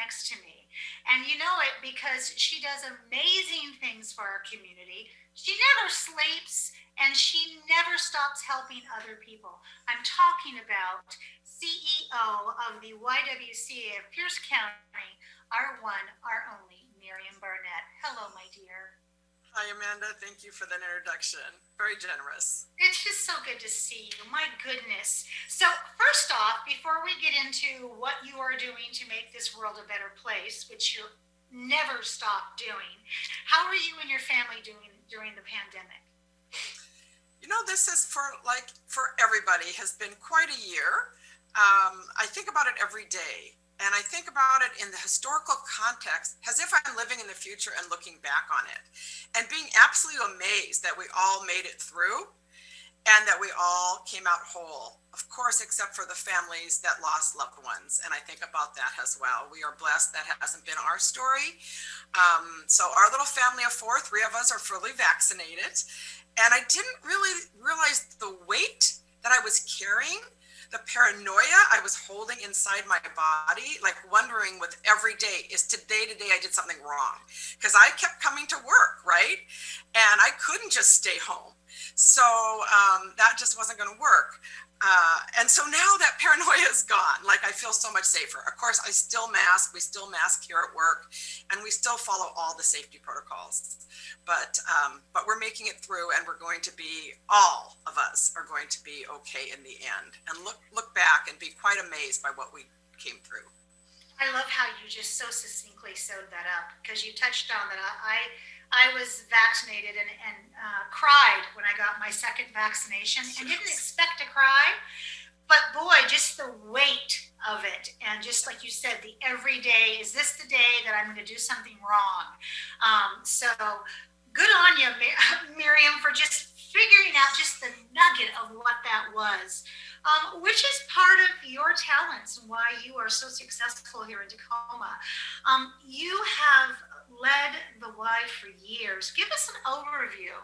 next to me. And you know it because she does amazing things for our community. She never sleeps and she never stops helping other people. I'm talking about CEO of the YWCA of Pierce County, our one, our only, Miriam Barnett. Hello, my dear. Hi, Amanda. Thank you for that introduction. Very generous. It's just so good to see you. My goodness. So, first off, before we get into what you are doing to make this world a better place, which you never stop doing, how are you and your family doing during the pandemic? This is for everybody has been quite a year. I think about it every day. And I think about it in the historical context as if I'm living in the future and looking back on it and being absolutely amazed that we all made it through and that we all came out whole, of course, except for the families that lost loved ones. And I think about that as well. We are blessed that hasn't been our story. So our little family of four, three of us are fully vaccinated. And I didn't really realize the weight that I was carrying, the paranoia I was holding inside my body, like wondering with every day, is today I did something wrong? Because I kept coming to work, right? And I couldn't just stay home. So that just wasn't going to work. And so now that paranoia is gone, like I feel so much safer. Of course, we still mask here at work, and we still follow all the safety protocols. But we're making it through, and we're going to be, all of us are going to be okay in the end. And look back and be quite amazed by what we came through. I love how you just so succinctly sewed that up because you touched on that. I was vaccinated and cried when I got my second vaccination and didn't expect to cry. But boy, just the weight of it. And just like you said, the everyday, is this the day that I'm going to do something wrong? So good on you, Miriam, for just figuring out just the nugget of what that was, which is part of your talents and why you are so successful here in Tacoma. You have led the Y for years. Give us an overview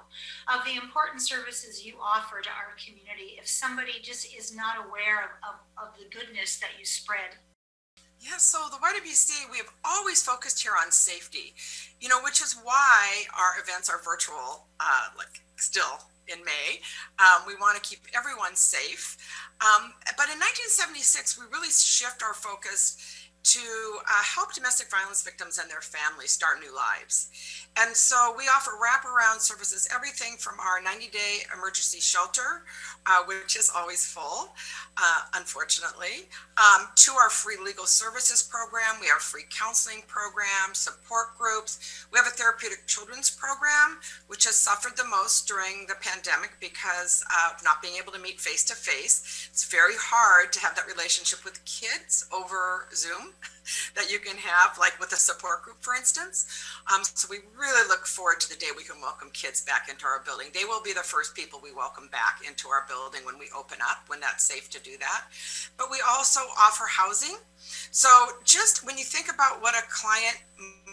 of the important services you offer to our community if somebody just is not aware of the goodness that you spread. Yeah, so the YWCA, we have always focused here on safety, which is why our events are virtual, still in May. We want to keep everyone safe. But in 1976, we really shift our focus to help domestic violence victims and their families start new lives. And so we offer wraparound services, everything from our 90-day emergency shelter, which is always full, unfortunately, to our free legal services program. We have free counseling programs, support groups. We have a therapeutic children's program, which has suffered the most during the pandemic because of not being able to meet face to face. It's very hard to have that relationship with kids over Zoom that you can have, like with a support group, for instance. So we really look forward to the day we can welcome kids back into our building. They will be the first people we welcome back into our building when we open up, when that's safe to do that. But we also offer housing. So just when you think about what a client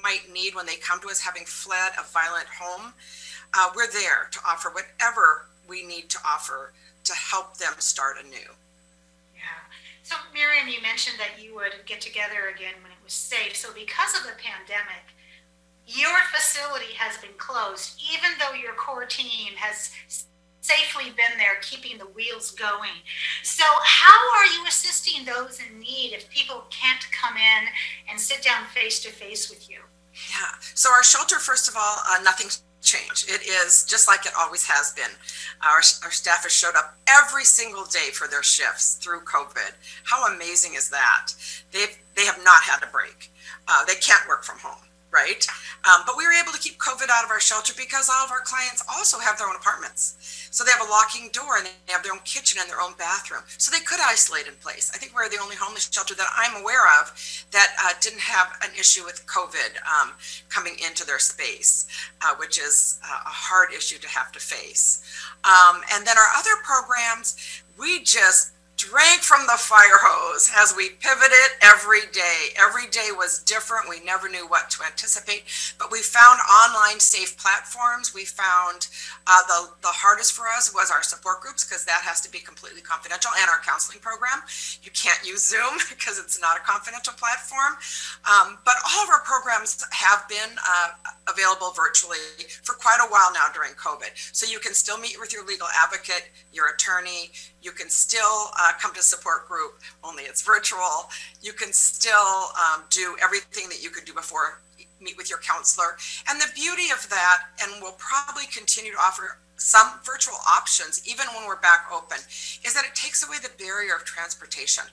might need when they come to us having fled a violent home, we're there to offer whatever we need to offer to help them start anew. Yeah. So Miriam, you mentioned that you would get together again when it was safe. So because of the pandemic, your facility has been closed, even though your core team has safely been there keeping the wheels going. So how are you assisting those in need if people can't come in and sit down face to face with you? Yeah. So our shelter, first of all, nothing's changed. It is just like it always has been. Our staff has showed up every single day for their shifts through COVID. How amazing is that? They have not had a break. They can't work from home, right? But we were able to keep COVID out of our shelter because all of our clients also have their own apartments. So they have a locking door and they have their own kitchen and their own bathroom. So they could isolate in place. I think we're the only homeless shelter that I'm aware of that didn't have an issue with COVID coming into their space, which is a hard issue to have to face. And then our other programs, we just drank from the fire hose as we pivoted every day. Every day was different. We never knew what to anticipate, but we found online safe platforms. We found the hardest for us was our support groups, because that has to be completely confidential, and our counseling program. You can't use Zoom because it's not a confidential platform. But all of our programs have been available virtually for quite a while now during COVID. So you can still meet with your legal advocate, your attorney. You can still come to support group, only it's virtual. You can still do everything that you could do before, meet with your counselor. And the beauty of that, and we'll probably continue to offer some virtual options even when we're back open, is that it takes away the barrier of transportation.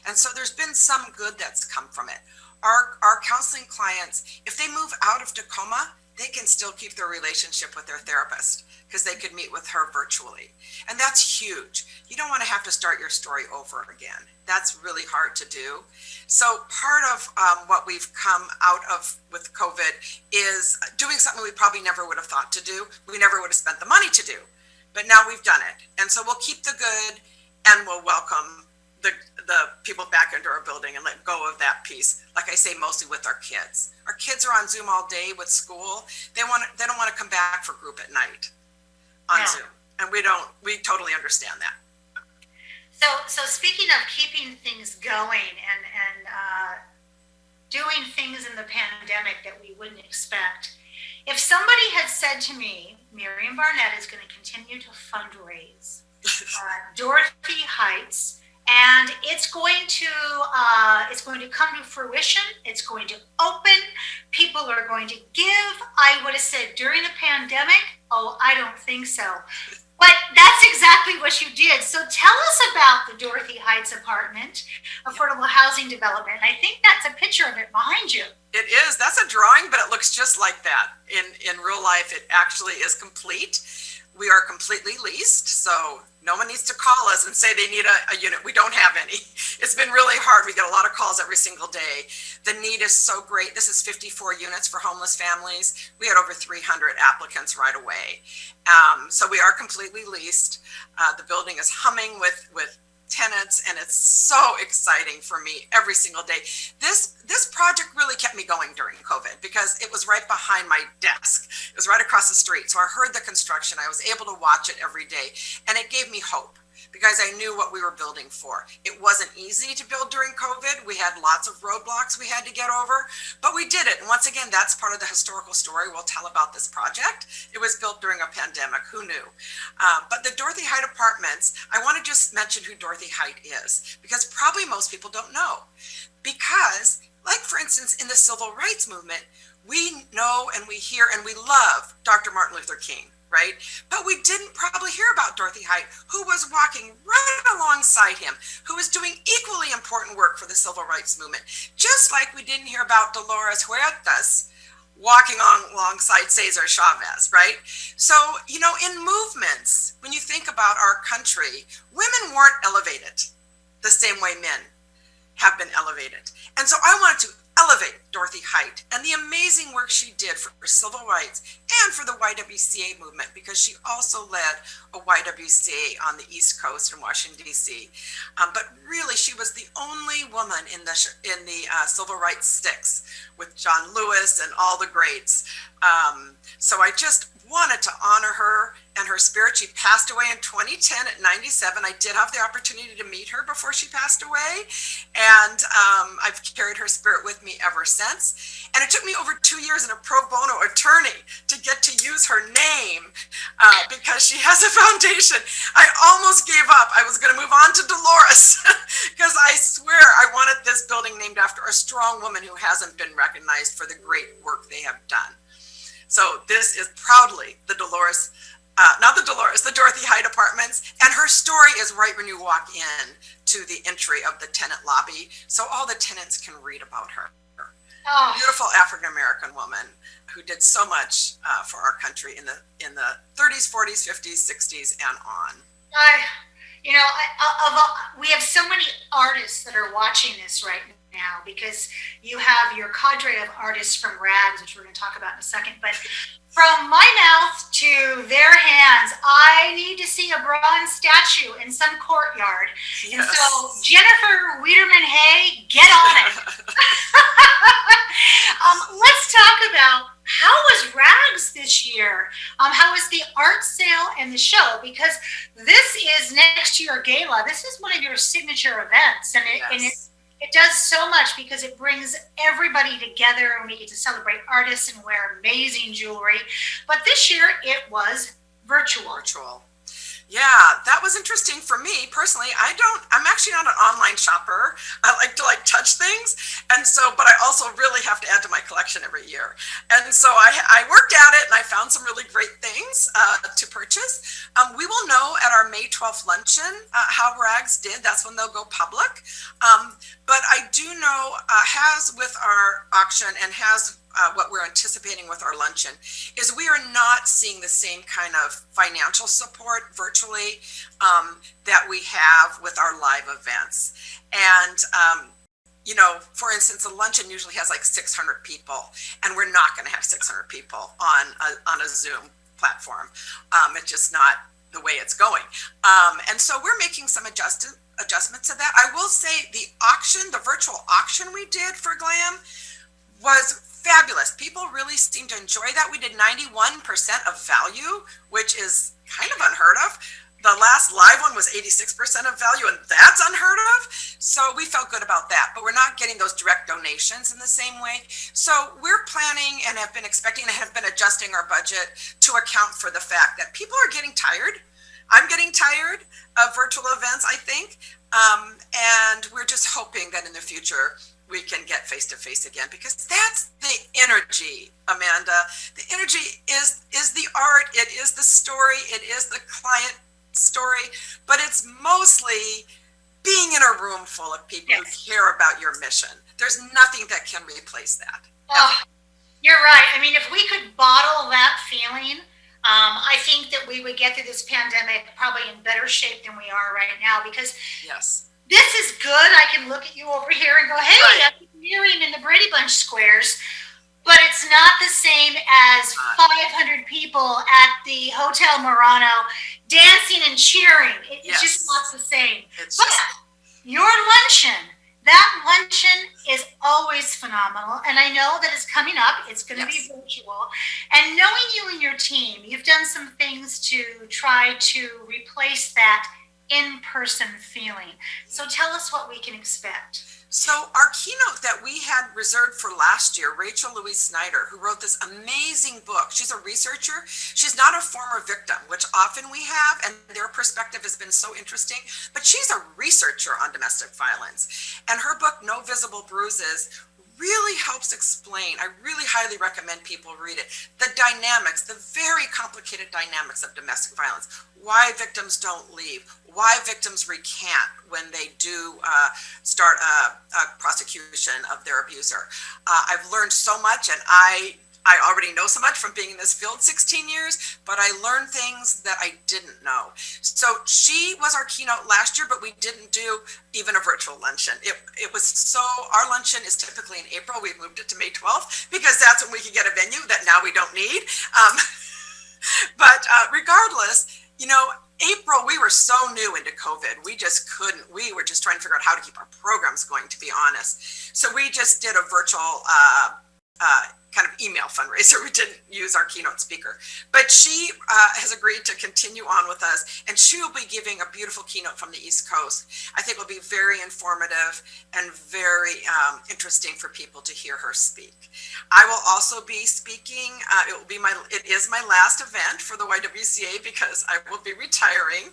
And so there's been some good that's come from it. Our counseling clients, if they move out of Tacoma, they can still keep their relationship with their therapist because they could meet with her virtually. And that's huge. You don't want to have to start your story over again. That's really hard to do. So part of what we've come out of with COVID is doing something we probably never would have thought to do. We never would have spent the money to do, but now we've done it. And so we'll keep the good, and we'll welcome the people back into our building and let go of that piece. Like I say, mostly with our kids. Our kids are on Zoom all day with school. They don't want to come back for group at night on Zoom. And we totally understand that. So speaking of keeping things going and doing things in the pandemic that we wouldn't expect, if somebody had said to me, Miriam Barnett is going to continue to fundraise Dorothy Heights, and it's going to come to fruition. It's going to open. People are going to give. I would have said during the pandemic, oh, I don't think so. But that's exactly what you did. So tell us about the Dorothy Heights apartment, affordable housing development. I think that's a picture of it behind you. It is. That's a drawing, but it looks just like that. In real life, it actually is complete. We are completely leased, so no one needs to call us and say they need a unit. We don't have any. It's been really hard. We get a lot of calls every single day. The need is so great. This is 54 units for homeless families. We had over 300 applicants right away. So we are completely leased. The building is humming with tenants, and it's so exciting for me every single day. This project really kept me going during COVID because it was right behind my desk. It was right across the street. So I heard the construction. I was able to watch it every day, and it gave me hope because I knew what we were building for. It wasn't easy to build during COVID. We had lots of roadblocks we had to get over, but we did it. And once again, that's part of the historical story we'll tell about this project. It was built during a pandemic. Who knew? But the Dorothy Height Apartments, I want to just mention who Dorothy Height is, because probably most people don't know. Because, like for instance, in the civil rights movement, we know and we hear and we love Dr. Martin Luther King, right? But we didn't probably hear about Dorothy Height, who was walking right alongside him, who was doing equally important work for the civil rights movement. Just like we didn't hear about Dolores Huertas walking alongside Cesar Chavez, right? So, you know, in movements, when you think about our country, women weren't elevated the same way men have been elevated. And so I wanted to elevate Dorothy Height and the amazing work she did for civil rights and for the YWCA movement, because she also led a YWCA on the East Coast in Washington, D.C. But really, she was the only woman in the civil rights sticks with John Lewis and all the greats. So I just wanted to honor her and her spirit. She passed away in 2010 at 97. I did have the opportunity to meet her before she passed away, and I've carried her spirit with me ever since. And it took me over 2 years in a pro bono attorney to get to use her name because she has a foundation. I almost gave up. I was going to move on to Dolores because I swear I wanted this building named after a strong woman who hasn't been recognized for the great work they have done. So this is proudly the Dorothy Height Apartments, and her story is right when you walk in to the entry of the tenant lobby, so all the tenants can read about her. Oh. Beautiful African-American woman who did so much for our country in the 30s, 40s, 50s, 60s, and on. We have so many artists that are watching this right now, because you have your cadre of artists from Rags, which we're going to talk about in a second. But from my mouth to their hands, I need to see a bronze statue in some courtyard. Yes. And so, Jennifer Wiederman Hay, get on it. Let's talk about how was Rags this year? How was the art sale and the show? Because this is next to your gala. This is one of your signature events, and it does so much because it brings everybody together, and we get to celebrate artists and wear amazing jewelry. But this year it was virtual. Yeah, that was interesting for me personally. I'm actually not an online shopper. I like to touch things. And so, but I also really have to add to my collection every year. And so I worked at it and I found some really great things to purchase. We will know at our May 12th luncheon how Rags did. That's when they'll go public. But I do know, has with our auction and has what we're anticipating with our luncheon, is we are not seeing the same kind of financial support virtually that we have with our live events. And, for instance, a luncheon usually has 600 people, and we're not going to have 600 people on a Zoom platform. It's just not the way it's going. And so we're making some adjustments to that. I will say the virtual auction we did for GLAM was fabulous. People really seemed to enjoy that. We did 91% of value, which is kind of unheard of. The last live one was 86% of value, and that's unheard of. So we felt good about that, but we're not getting those direct donations in the same way. So we're planning and have been expecting and have been adjusting our budget to account for the fact that people are getting tired. I'm getting tired of virtual events, I think. And we're just hoping that in the future, we can get face-to-face again, because that's the energy, Amanda. The energy is the art, it is the story, it is the client story, but it's mostly being in a room full of people who care about your mission. There's nothing that can replace that. Oh, you're right. I mean, if we could bottle that feeling, I think that we would get through this pandemic probably in better shape than we are right now, because this is good. I can look at you over here and go, hey, I'm Miriam in the Brady Bunch squares. But it's not the same as 500 people at the Hotel Murano dancing and cheering. It's just not the same. Your luncheon, that luncheon is always phenomenal. And I know that it's coming up. It's going to be virtual. And knowing you and your team, you've done some things to try to replace that in-person feeling. So tell us what we can expect. So our keynote that we had reserved for last year, Rachel Louise Snyder, who wrote this amazing book. She's a researcher. She's not a former victim, which often we have, and their perspective has been so interesting. But she's a researcher on domestic violence. And her book, No Visible Bruises, really helps explain. I really highly recommend people read it. The dynamics, the very complicated dynamics of domestic violence, why victims don't leave, why victims recant when they do start a prosecution of their abuser. I've learned so much, and I already know so much from being in this field 16 years, but I learned things that I didn't know. So she was our keynote last year, but we didn't do even a virtual luncheon. It was so, our luncheon is typically in April. We've moved it to May 12th because that's when we can get a venue that now we don't need. But regardless, April, we were so new into COVID. We just couldn't, we were just trying to figure out how to keep our programs going, to be honest. So we just did a virtual kind of email fundraiser. We didn't use our keynote speaker, but she has agreed to continue on with us, and she will be giving a beautiful keynote from the East Coast. I think will be very informative and very interesting for people to hear her speak. I will also be speaking. It is my last event for the YWCA because I will be retiring,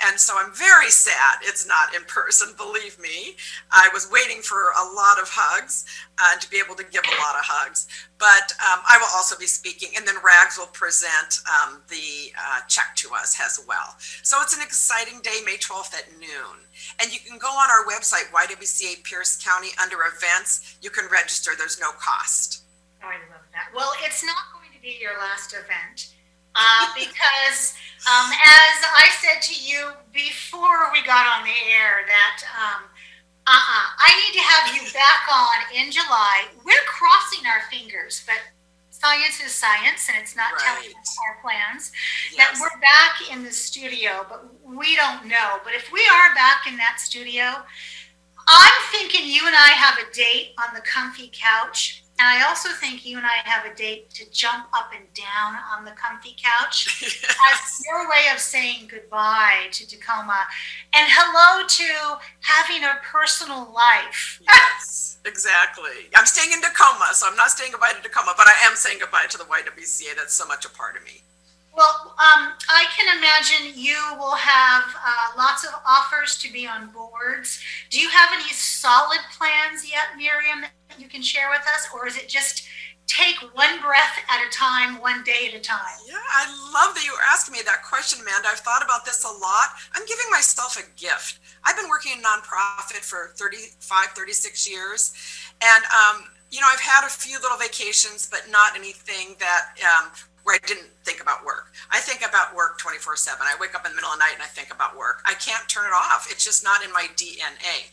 and so I'm very sad it's not in person. Believe me, I was waiting for a lot of hugs to be able to give a lot of hugs. But I will also be speaking, and then Rags will present the check to us as well. So it's an exciting day, May 12th at noon. And you can go on our website, YWCA Pierce County, under events. You can register. There's no cost. Oh, I love that. Well, it's not going to be your last event because as I said to you before we got on the air, that I need to have you back on in July. We're crossing our fingers, but science is science, and it's not telling us our plans. That Yes. we're back in the studio, but we don't know. But if we are back in that studio, I'm thinking you and I have a date on the comfy couch. And I also think you and I have a date to jump up and down on the comfy couch as your way of saying goodbye to Tacoma and hello to having a personal life. Yes, exactly. I'm staying in Tacoma, so I'm not saying goodbye to Tacoma, but I am saying goodbye to the YWCA. That's so much a part of me. Well, I can imagine you will have lots of offers to be on boards. Do you have any solid plans yet, Miriam, that you can share with us? Or is it just take one breath at a time, one day at a time? Yeah, I love that you were asking me that question, Amanda. I've thought about this a lot. I'm giving myself a gift. I've been working in nonprofit for 35, 36 years. And, I've had a few little vacations, but not anything that where I didn't think about work. I think about work 24/7. I wake up in the middle of the night and I think about work. I can't turn it off. It's just not in my DNA.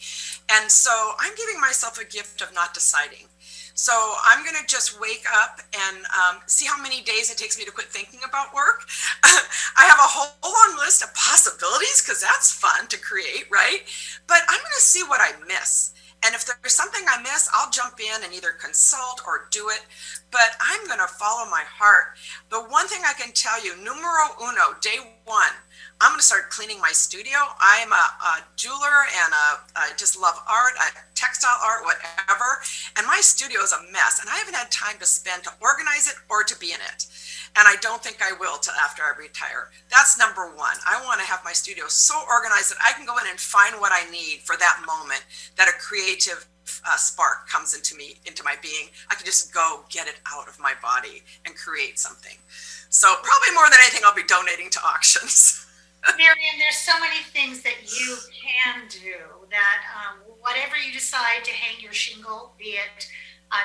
And so I'm giving myself a gift of not deciding. So I'm going to just wake up and see how many days it takes me to quit thinking about work. I have a whole long list of possibilities because that's fun to create, right? But I'm going to see what I miss. And if there's something I miss, I'll jump in and either consult or do it. But I'm going to follow my heart. The one thing I can tell you, numero uno, day one, I'm going to start cleaning my studio. I'm a jeweler and I just love art, textile art, whatever. And my studio is a mess. And I haven't had time to spend to organize it or to be in it. And I don't think I will till after I retire. That's number one. I want to have my studio so organized that I can go in and find what I need for that moment, that a creative spark comes into my being. I can just go get it out of my body and create something. So probably more than anything, I'll be donating to auctions. Miriam, there's so many things that you can do that whatever you decide to hang your shingle, be it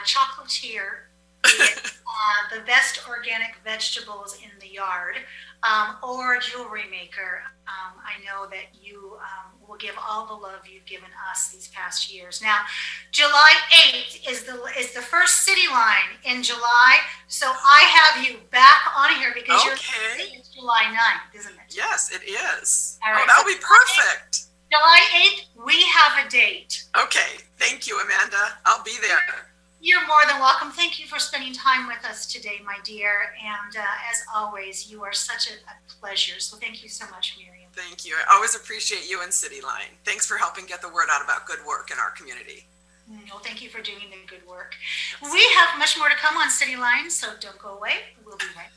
chocolatier, be it the best organic vegetables in the yard, or a jewelry maker. I know that you will give all the love you've given us these past years. Now, July 8th is the first Cityline in July, so I have you back on here because it's July 9th, isn't it? Yes, it is. All right, that'll be perfect. July 8th, we have a date. Okay, thank you, Amanda. I'll be there. You're more than welcome. Thank you for spending time with us today, my dear. And as always, you are such a pleasure. So thank you so much, Miriam. Thank you. I always appreciate you and Cityline. Thanks for helping get the word out about good work in our community. No, thank you for doing the good work. We have much more to come on Cityline, so don't go away. We'll be right back.